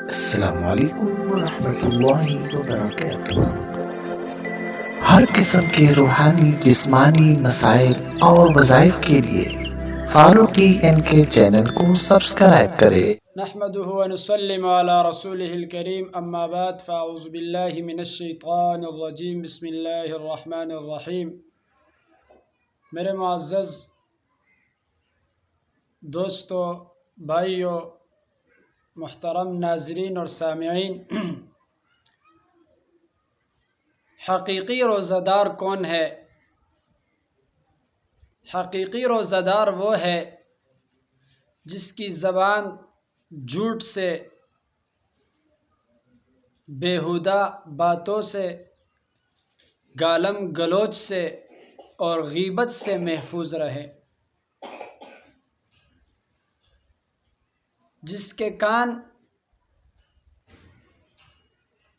السلام علیکم ورحمۃ اللہ وبرکاتہ۔ ہر قسم کے روحانی جسمانی مسائل اور وظائف کے لیے فاروق این کے چینل کو سبسکرائب کرے۔ نحمده ونسلم على رسوله الكريم اما بعد فاعوذ بالله من الشیطان الرجیم بسم اللہ الرحمن الرحیم۔ میرے معزز دوستو، بھائیو، محترم ناظرین اور سامعین، حقیقی روزہ دار کون ہے؟ حقیقی روزہ دار وہ ہے جس کی زبان جھوٹ سے، بیہودہ باتوں سے، گالم گلوچ سے اور غیبت سے محفوظ رہے، جس کے کان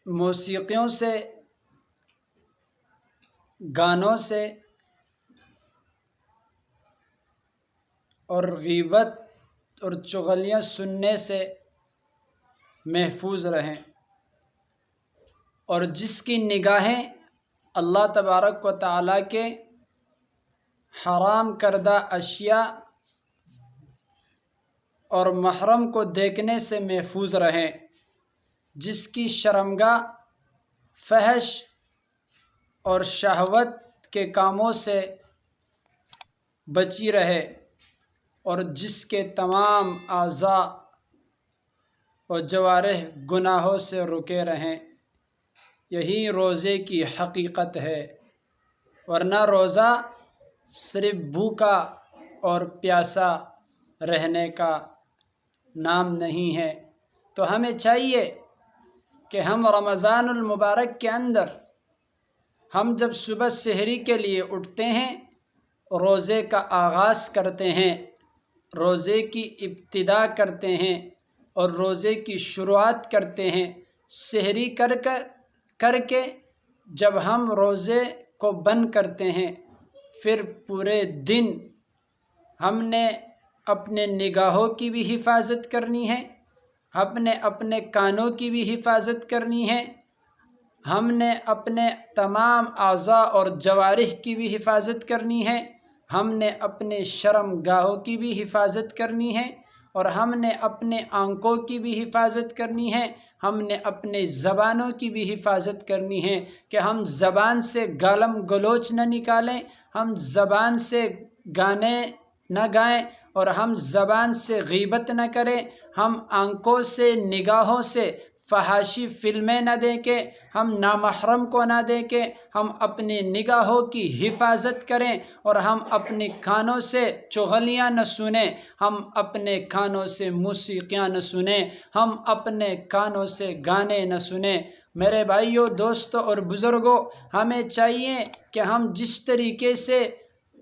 موسیقیوں سے، گانوں سے اور غیبت اور چغلیاں سننے سے محفوظ رہیں، اور جس کی نگاہیں اللہ تبارک و تعالیٰ کے حرام کردہ اشیاء اور محرم کو دیکھنے سے محفوظ رہیں، جس کی شرمگاہ فحش اور شہوت کے کاموں سے بچی رہے، اور جس کے تمام اعضاء اور جوارح گناہوں سے رکے رہیں۔ یہی روزے کی حقیقت ہے، ورنہ روزہ صرف بھوکا اور پیاسا رہنے کا نام نہیں ہے۔ تو ہمیں چاہیے کہ ہم رمضان المبارک کے اندر ہم جب صبح سحری کے لیے اٹھتے ہیں، روزے کا آغاز کرتے ہیں، روزے کی ابتدا کرتے ہیں اور روزے کی شروعات کرتے ہیں، سحری کر کے جب ہم روزے کو بند کرتے ہیں، پھر پورے دن ہم نے اپنے نگاہوں کی بھی حفاظت کرنی ہے، اپنے کانوں کی بھی حفاظت کرنی ہے، ہم نے اپنے تمام اعضاء اور جوارح کی بھی حفاظت کرنی ہے، ہم نے اپنے شرم گاہوں کی بھی حفاظت کرنی ہے، اور ہم نے اپنے آنکھوں کی بھی حفاظت کرنی ہے، ہم نے اپنے زبانوں کی بھی حفاظت کرنی ہے کہ ہم زبان سے گالم گلوچ نہ نکالیں، ہم زبان سے گانے نہ گائیں، اور ہم زبان سے غیبت نہ کریں، ہم آنکھوں سے، نگاہوں سے فحاشی فلمیں نہ دیکھیں، ہم نامحرم کو نہ دیکھیں، ہم اپنی نگاہوں کی حفاظت کریں، اور ہم اپنے کانوں سے چغلیاں نہ سنیں، ہم اپنے کانوں سے موسیقیاں نہ سنیں، ہم اپنے کانوں سے گانے نہ سنیں۔ میرے بھائیوں، دوستوں اور بزرگوں، ہمیں چاہیے کہ ہم جس طریقے سے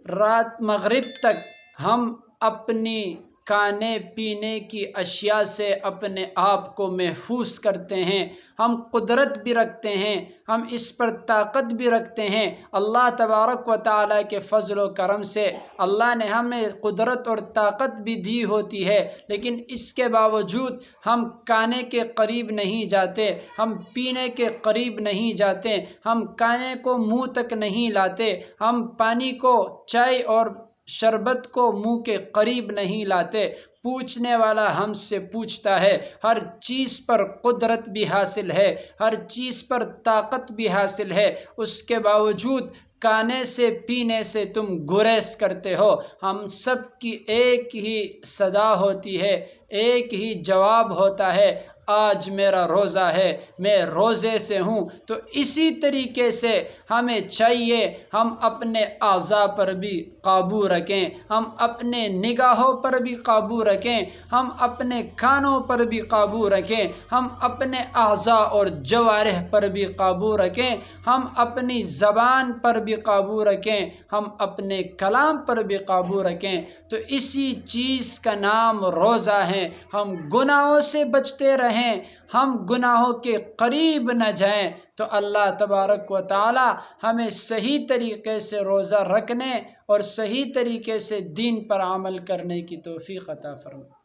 رات مغرب تک ہم اپنی کھانے پینے کی اشیاء سے اپنے آپ کو محفوظ کرتے ہیں، ہم قدرت بھی رکھتے ہیں، ہم اس پر طاقت بھی رکھتے ہیں۔ اللہ تبارک و تعالیٰ کے فضل و کرم سے اللہ نے ہمیں قدرت اور طاقت بھی دی ہوتی ہے، لیکن اس کے باوجود ہم کھانے کے قریب نہیں جاتے، ہم پینے کے قریب نہیں جاتے، ہم کھانے کو منہ تک نہیں لاتے، ہم پانی کو، چائے اور شربت کو منہ کے قریب نہیں لاتے۔ پوچھنے والا ہم سے پوچھتا ہے، ہر چیز پر قدرت بھی حاصل ہے، ہر چیز پر طاقت بھی حاصل ہے، اس کے باوجود کھانے سے پینے سے تم گریز کرتے ہو۔ ہم سب کی ایک ہی صدا ہوتی ہے، ایک ہی جواب ہوتا ہے، آج میرا روزہ ہے، میں روزے سے ہوں۔ تو اسی طریقے سے ہمیں چاہیے ہم اپنے اعضاء پر بھی قابو رکھیں، ہم اپنے نگاہوں پر بھی قابو رکھیں، ہم اپنے کانوں پر بھی قابو رکھیں، ہم اپنے اعضاء اور جوارح پر بھی قابو رکھیں، ہم اپنی زبان پر بھی قابو رکھیں، ہم اپنے کلام پر بھی قابو رکھیں۔ تو اسی چیز کا نام روزہ ہے۔ ہم گناہوں سے بچتے رہیں، ہم گناہوں کے قریب نہ جائیں، تو اللہ تبارک و تعالی ہمیں صحیح طریقے سے روزہ رکھنے اور صحیح طریقے سے دین پر عمل کرنے کی توفیق عطا فرمائے۔